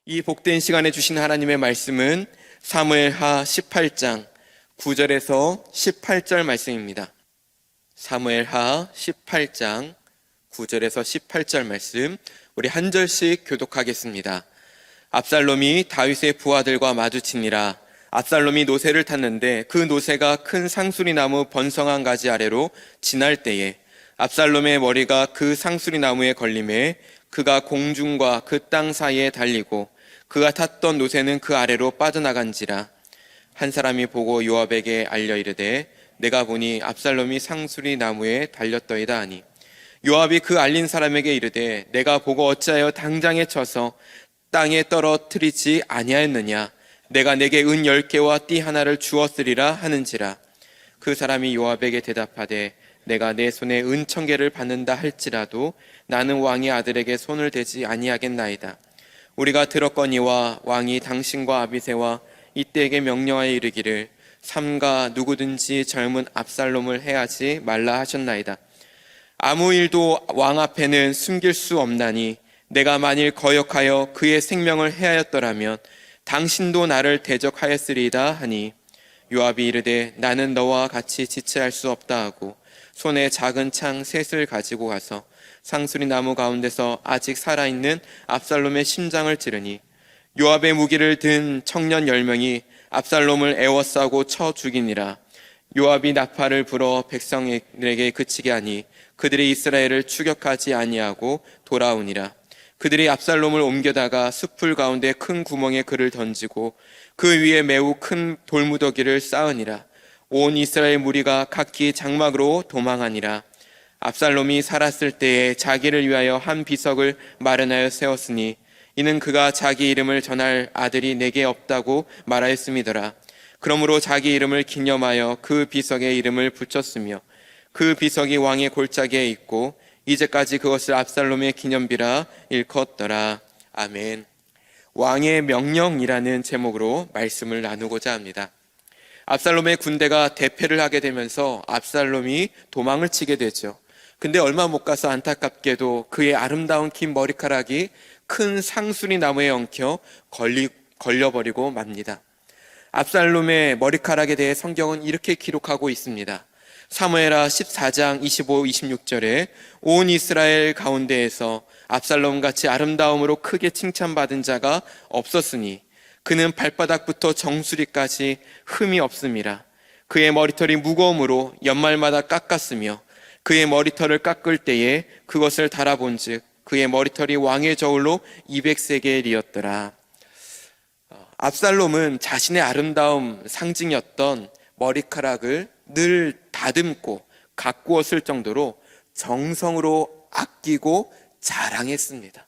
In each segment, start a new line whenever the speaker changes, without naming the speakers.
이 복된 시간에 주신 하나님의 말씀은 사무엘하 18장 9절에서 18절 말씀입니다. 사무엘하 18장 9절에서 18절 말씀, 우리 한 절씩 교독하겠습니다. 압살롬이 다윗의 부하들과 마주치니라. 압살롬이 노새를 탔는데 그 노새가 큰 상수리나무 번성한 가지 아래로 지날 때에 압살롬의 머리가 그 상수리나무에 걸림에 그가 공중과 그 땅 사이에 달리고 그가 탔던 노새는 그 아래로 빠져나간지라. 한 사람이 보고 요압에게 알려 이르되 내가 보니 압살롬이 상수리 나무에 달렸더이다 하니, 요압이 그 알린 사람에게 이르되 내가 보고 어찌하여 당장에 쳐서 땅에 떨어뜨리지 아니하였느냐. 내가 내게 은 10개와 띠 하나를 주었으리라 하는지라. 그 사람이 요압에게 대답하되 내가 내 손에 은 1000개를 받는다 할지라도 나는 왕의 아들에게 손을 대지 아니하겠나이다. 우리가 들었거니와 왕이 당신과 아비새와 이때에게 명령하여 이르기를 삼가 누구든지 젊은 압살롬을 해하지 말라 하셨나이다. 아무 일도 왕 앞에는 숨길 수 없나니 내가 만일 거역하여 그의 생명을 해하였더라면 당신도 나를 대적하였으리이다 하니, 요압이 이르되 나는 너와 같이 지체할 수 없다 하고 손에 작은 창 셋을 가지고 가서 상수리 나무 가운데서 아직 살아있는 압살롬의 심장을 찌르니, 요압의 무기를 든 청년 10명이 압살롬을 에워싸고 쳐 죽이니라. 요압이 나팔을 불어 백성에게 그치게 하니 그들이 이스라엘을 추격하지 아니하고 돌아오니라. 그들이 압살롬을 옮겨다가 숲풀 가운데 큰 구멍에 그를 던지고 그 위에 매우 큰 돌무더기를 쌓으니라. 온 이스라엘 무리가 각기 장막으로 도망하니라. 압살롬이 살았을 때에 자기를 위하여 한 비석을 마련하여 세웠으니 이는 그가 자기 이름을 전할 아들이 내게 없다고 말하였음이더라. 그러므로 자기 이름을 기념하여 그 비석에 이름을 붙였으며 그 비석이 왕의 골짜기에 있고 이제까지 그것을 압살롬의 기념비라 일컫더라. 아멘. 왕의 명령이라는 제목으로 말씀을 나누고자 합니다. 압살롬의 군대가 대패를 하게 되면서 압살롬이 도망을 치게 되죠. 근데 얼마 못 가서 안타깝게도 그의 아름다운 긴 머리카락이 큰 상수리 나무에 엉켜 걸려버리고 맙니다. 압살롬의 머리카락에 대해 성경은 이렇게 기록하고 있습니다. 사무엘하 14장 25, 26절에 온 이스라엘 가운데에서 압살롬같이 아름다움으로 크게 칭찬받은 자가 없었으니 그는 발바닥부터 정수리까지 흠이 없음이라. 그의 머리털이 무거움으로 연말마다 깎았으며 그의 머리털을 깎을 때에 그것을 달아본즉 그의 머리털이 왕의 저울로 200세겔이었더라. 압살롬은 자신의 아름다움 상징이었던 머리카락을 늘 다듬고 가꾸었을 정도로 정성으로 아끼고 자랑했습니다.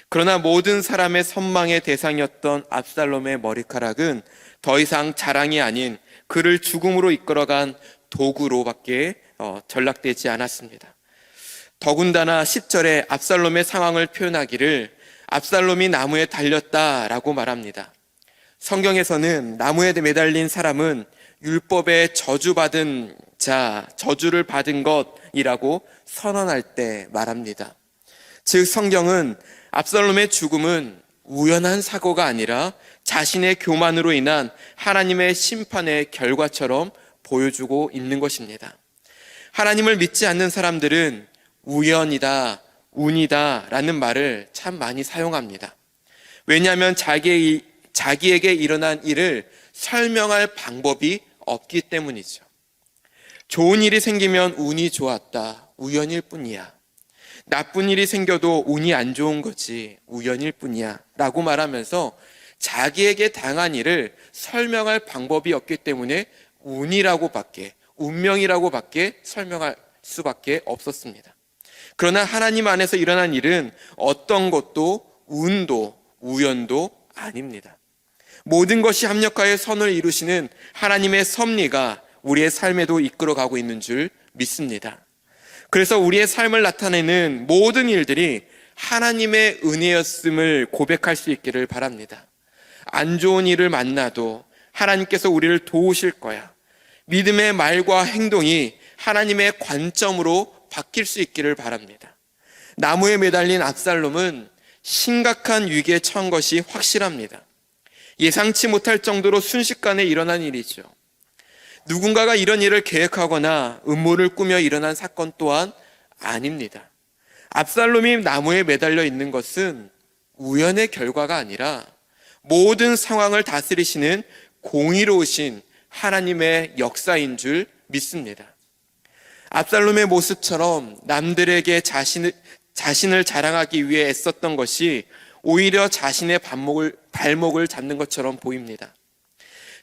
그러나 모든 사람의 선망의 대상이었던 압살롬의 머리카락은 더 이상 자랑이 아닌 그를 죽음으로 이끌어간 도구로밖에 전락되지 않았습니다. 더군다나 10절에 압살롬의 상황을 표현하기를 압살롬이 나무에 달렸다라고 말합니다. 성경에서는 나무에 매달린 사람은 율법에 저주받은 자, 저주를 받은 것이라고 선언할 때 말합니다. 즉 성경은 압살롬의 죽음은 우연한 사고가 아니라 자신의 교만으로 인한 하나님의 심판의 결과처럼 보여주고 있는 것입니다. 하나님을 믿지 않는 사람들은 우연이다, 운이다 라는 말을 참 많이 사용합니다. 왜냐하면 자기에게 일어난 일을 설명할 방법이 없기 때문이죠. 좋은 일이 생기면 운이 좋았다, 우연일 뿐이야. 나쁜 일이 생겨도 운이 안 좋은 거지, 우연일 뿐이야 라고 말하면서 자기에게 당한 일을 설명할 방법이 없기 때문에 운이라고밖에, 운명이라고밖에 설명할 수밖에 없었습니다. 그러나 하나님 안에서 일어난 일은 어떤 것도 운도 우연도 아닙니다. 모든 것이 합력하여 선을 이루시는 하나님의 섭리가 우리의 삶에도 이끌어가고 있는 줄 믿습니다. 그래서 우리의 삶을 나타내는 모든 일들이 하나님의 은혜였음을 고백할 수 있기를 바랍니다. 안 좋은 일을 만나도 하나님께서 우리를 도우실 거야. 믿음의 말과 행동이 하나님의 관점으로 바뀔 수 있기를 바랍니다. 나무에 매달린 압살롬은 심각한 위기에 처한 것이 확실합니다. 예상치 못할 정도로 순식간에 일어난 일이죠. 누군가가 이런 일을 계획하거나 음모를 꾸며 일어난 사건 또한 아닙니다. 압살롬이 나무에 매달려 있는 것은 우연의 결과가 아니라 모든 상황을 다스리시는 공의로우신 하나님의 역사인 줄 믿습니다. 압살롬의 모습처럼 남들에게 자신을 자랑하기 위해 애썼던 것이 오히려 자신의 발목을 잡는 것처럼 보입니다.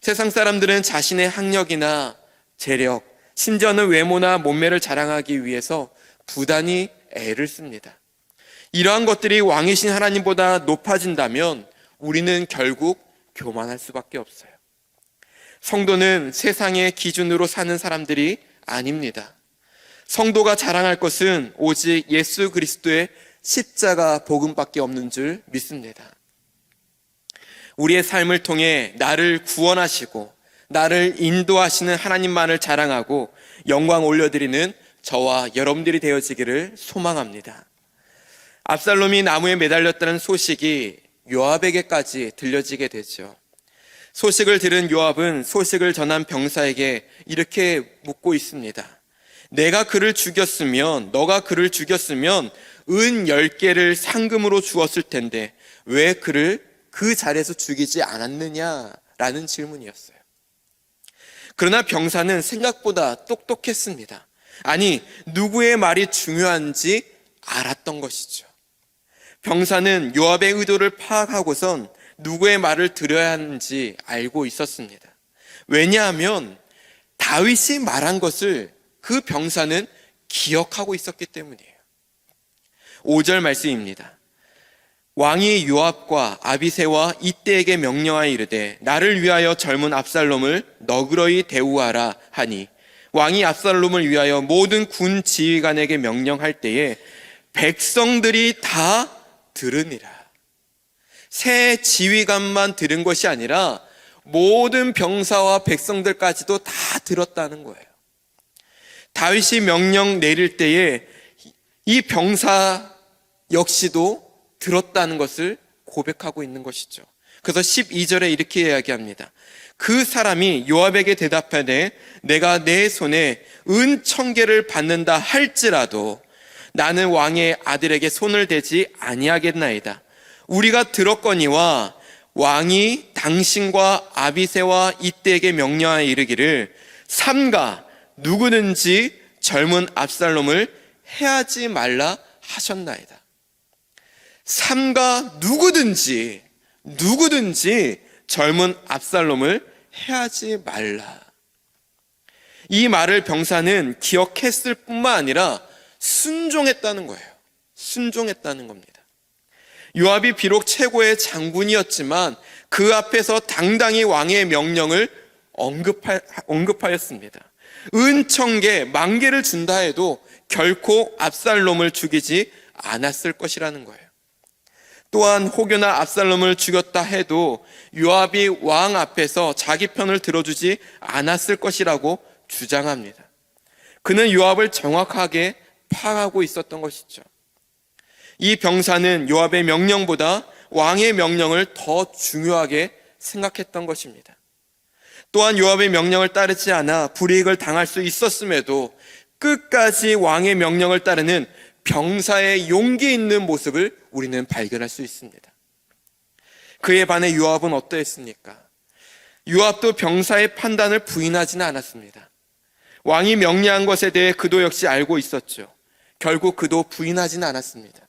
세상 사람들은 자신의 학력이나 재력, 심지어는 외모나 몸매를 자랑하기 위해서 부단히 애를 씁니다. 이러한 것들이 왕이신 하나님보다 높아진다면 우리는 결국 교만할 수밖에 없어요. 성도는 세상의 기준으로 사는 사람들이 아닙니다. 성도가 자랑할 것은 오직 예수 그리스도의 십자가 복음밖에 없는 줄 믿습니다. 우리의 삶을 통해 나를 구원하시고 나를 인도하시는 하나님만을 자랑하고 영광 올려드리는 저와 여러분들이 되어지기를 소망합니다. 압살롬이 나무에 매달렸다는 소식이 요압에게까지 들려지게 되죠. 소식을 들은 요압은 소식을 전한 병사에게 이렇게 묻고 있습니다. 너가 그를 죽였으면 은 10개를 상금으로 주었을 텐데 왜 그를 그 자리에서 죽이지 않았느냐라는 질문이었어요. 그러나 병사는 생각보다 똑똑했습니다. 아니, 누구의 말이 중요한지 알았던 것이죠. 병사는 요압의 의도를 파악하고선 누구의 말을 들어야 하는지 알고 있었습니다. 왜냐하면 다윗이 말한 것을 그 병사는 기억하고 있었기 때문이에요. 5절 말씀입니다. 왕이 요압과 아비새와 이때에게 명령하여 이르되 나를 위하여 젊은 압살롬을 너그러이 대우하라 하니 왕이 압살롬을 위하여 모든 군 지휘관에게 명령할 때에 백성들이 다 들으니라. 새 지휘관만 들은 것이 아니라 모든 병사와 백성들까지도 다 들었다는 거예요. 다윗이 명령 내릴 때에 이 병사 역시도 들었다는 것을 고백하고 있는 것이죠. 그래서 12절에 이렇게 이야기합니다. 그 사람이 요압에게 대답하되 내가 내 손에 은 1000개를 받는다 할지라도 나는 왕의 아들에게 손을 대지 아니하겠나이다. 우리가 들었거니와 왕이 당신과 아비새와 이때에게 명령하여 이르기를 삼가 누구든지 젊은 압살롬을 해하지 말라 하셨나이다. 삼가 누구든지 젊은 압살롬을 해하지 말라. 이 말을 병사는 기억했을 뿐만 아니라 순종했다는 거예요. 순종했다는 겁니다. 요압이 비록 최고의 장군이었지만 그 앞에서 당당히 왕의 명령을 언급하였습니다. 은 1000개, 10,000개를 준다 해도 결코 압살롬을 죽이지 않았을 것이라는 거예요. 또한 혹여나 압살롬을 죽였다 해도 요압이 왕 앞에서 자기 편을 들어주지 않았을 것이라고 주장합니다. 그는 요압을 정확하게 파악하고 있었던 것이죠. 이 병사는 요압의 명령보다 왕의 명령을 더 중요하게 생각했던 것입니다. 또한 요압의 명령을 따르지 않아 불이익을 당할 수 있었음에도 끝까지 왕의 명령을 따르는 병사의 용기 있는 모습을 우리는 발견할 수 있습니다. 그에 반해 요압은 어떠했습니까? 요압도 병사의 판단을 부인하지는 않았습니다. 왕이 명령한 것에 대해 그도 역시 알고 있었죠. 결국 그도 부인하지는 않았습니다.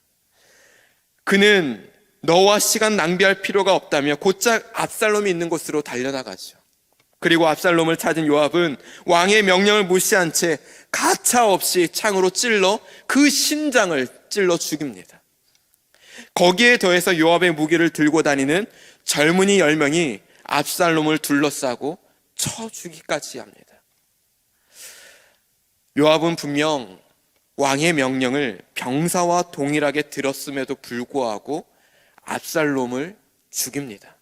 그는 너와 시간 낭비할 필요가 없다며 곧장 압살롬이 있는 곳으로 달려나가죠. 그리고 압살롬을 찾은 요압은 왕의 명령을 무시한 채 가차없이 창으로 찔러 그 심장을 찔러 죽입니다. 거기에 더해서 요압의 무기를 들고 다니는 젊은이 10명이 압살롬을 둘러싸고 쳐 죽이기까지 합니다. 요압은 분명 왕의 명령을 병사와 동일하게 들었음에도 불구하고 압살롬을 죽입니다.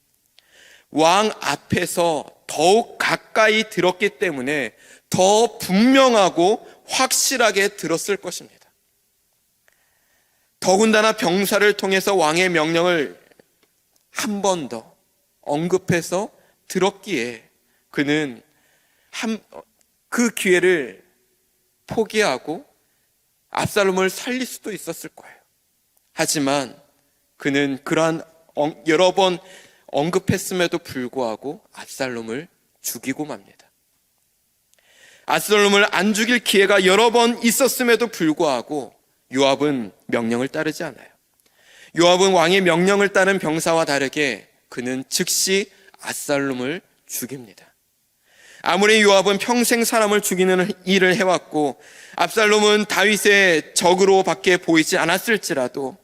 왕 앞에서 더욱 가까이 들었기 때문에 더 분명하고 확실하게 들었을 것입니다. 더군다나 병사를 통해서 왕의 명령을 한 번 더 언급해서 들었기에 그는 그 기회를 포기하고 압살롬을 살릴 수도 있었을 거예요. 하지만 그는 그러한 여러 번 언급했음에도 불구하고 압살롬을 죽이고 맙니다. 압살롬을 안 죽일 기회가 여러 번 있었음에도 불구하고 요압은 명령을 따르지 않아요. 요압은 왕의 명령을 따른 병사와 다르게 그는 즉시 압살롬을 죽입니다. 아무리 요압은 평생 사람을 죽이는 일을 해왔고 압살롬은 다윗의 적으로 밖에 보이지 않았을지라도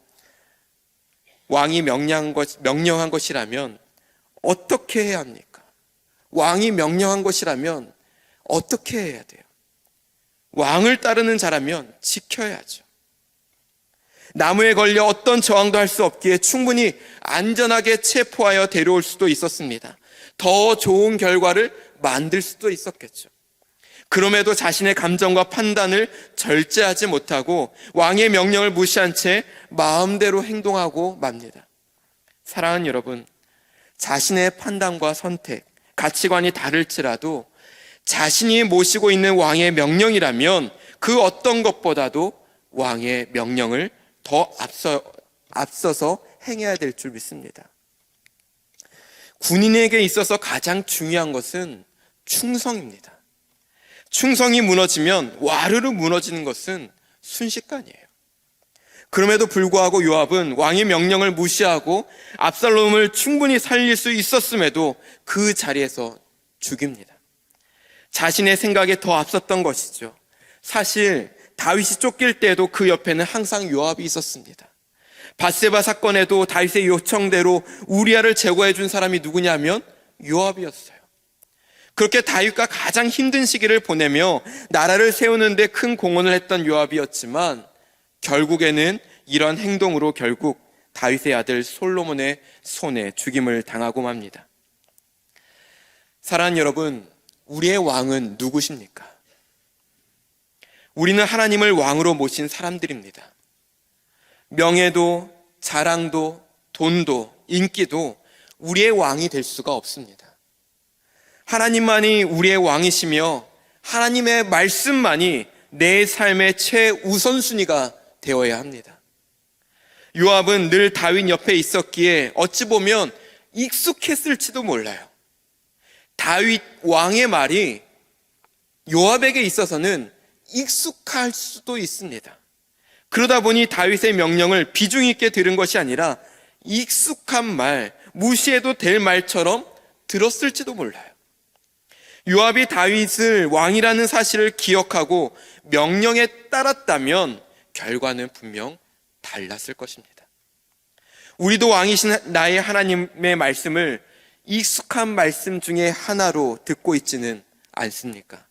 왕이 명령한 것이라면 어떻게 해야 합니까? 왕이 명령한 것이라면 어떻게 해야 돼요? 왕을 따르는 자라면 지켜야죠. 나무에 걸려 어떤 저항도 할 수 없기에 충분히 안전하게 체포하여 데려올 수도 있었습니다. 더 좋은 결과를 만들 수도 있었겠죠. 그럼에도 자신의 감정과 판단을 절제하지 못하고 왕의 명령을 무시한 채 마음대로 행동하고 맙니다. 사랑하는 여러분, 자신의 판단과 선택, 가치관이 다를지라도 자신이 모시고 있는 왕의 명령이라면 그 어떤 것보다도 왕의 명령을 더 앞서서 행해야 될 줄 믿습니다. 군인에게 있어서 가장 중요한 것은 충성입니다. 충성이 무너지면 와르르 무너지는 것은 순식간이에요. 그럼에도 불구하고 요압은 왕의 명령을 무시하고 압살롬을 충분히 살릴 수 있었음에도 그 자리에서 죽입니다. 자신의 생각에 더 앞섰던 것이죠. 사실 다윗이 쫓길 때에도 그 옆에는 항상 요압이 있었습니다. 밧세바 사건에도 다윗의 요청대로 우리아를 제거해 준 사람이 누구냐면 요압이었어요. 그렇게 다윗과 가장 힘든 시기를 보내며 나라를 세우는 데 큰 공헌을 했던 요압이었지만 결국에는 이런 행동으로 결국 다윗의 아들 솔로몬의 손에 죽임을 당하고 맙니다. 사랑하는 여러분, 우리의 왕은 누구십니까? 우리는 하나님을 왕으로 모신 사람들입니다. 명예도, 자랑도, 돈도, 인기도 우리의 왕이 될 수가 없습니다. 하나님만이 우리의 왕이시며 하나님의 말씀만이 내 삶의 최우선순위가 되어야 합니다. 요압은 늘 다윗 옆에 있었기에 어찌 보면 익숙했을지도 몰라요. 다윗 왕의 말이 요압에게 있어서는 익숙할 수도 있습니다. 그러다 보니 다윗의 명령을 비중 있게 들은 것이 아니라 익숙한 말, 무시해도 될 말처럼 들었을지도 몰라요. 요압이 다윗을 왕이라는 사실을 기억하고 명령에 따랐다면 결과는 분명 달랐을 것입니다. 우리도 왕이신 나의 하나님의 말씀을 익숙한 말씀 중에 하나로 듣고 있지는 않습니까?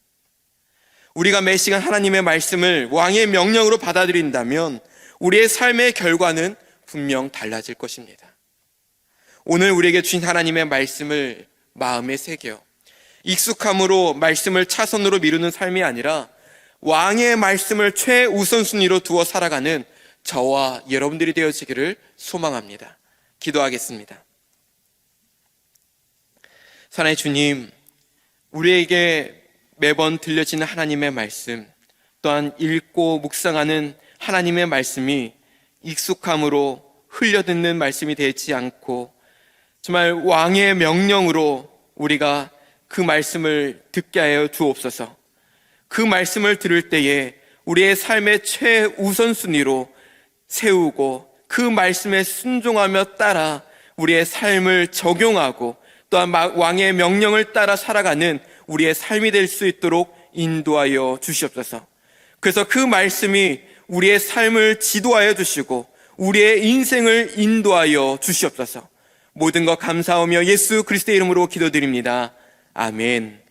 우리가 매 시간 하나님의 말씀을 왕의 명령으로 받아들인다면 우리의 삶의 결과는 분명 달라질 것입니다. 오늘 우리에게 주신 하나님의 말씀을 마음에 새겨 익숙함으로 말씀을 차선으로 미루는 삶이 아니라 왕의 말씀을 최우선순위로 두어 살아가는 저와 여러분들이 되어지기를 소망합니다. 기도하겠습니다. 사랑의 주님, 우리에게 매번 들려지는 하나님의 말씀, 또한 읽고 묵상하는 하나님의 말씀이 익숙함으로 흘려듣는 말씀이 되지 않고 정말 왕의 명령으로 우리가 그 말씀을 듣게 하여 주옵소서. 그 말씀을 들을 때에 우리의 삶의 최우선순위로 세우고 그 말씀에 순종하며 따라 우리의 삶을 적용하고 또한 왕의 명령을 따라 살아가는 우리의 삶이 될 수 있도록 인도하여 주시옵소서. 그래서 그 말씀이 우리의 삶을 지도하여 주시고 우리의 인생을 인도하여 주시옵소서. 모든 것 감사하며 예수 그리스도의 이름으로 기도드립니다. 아멘.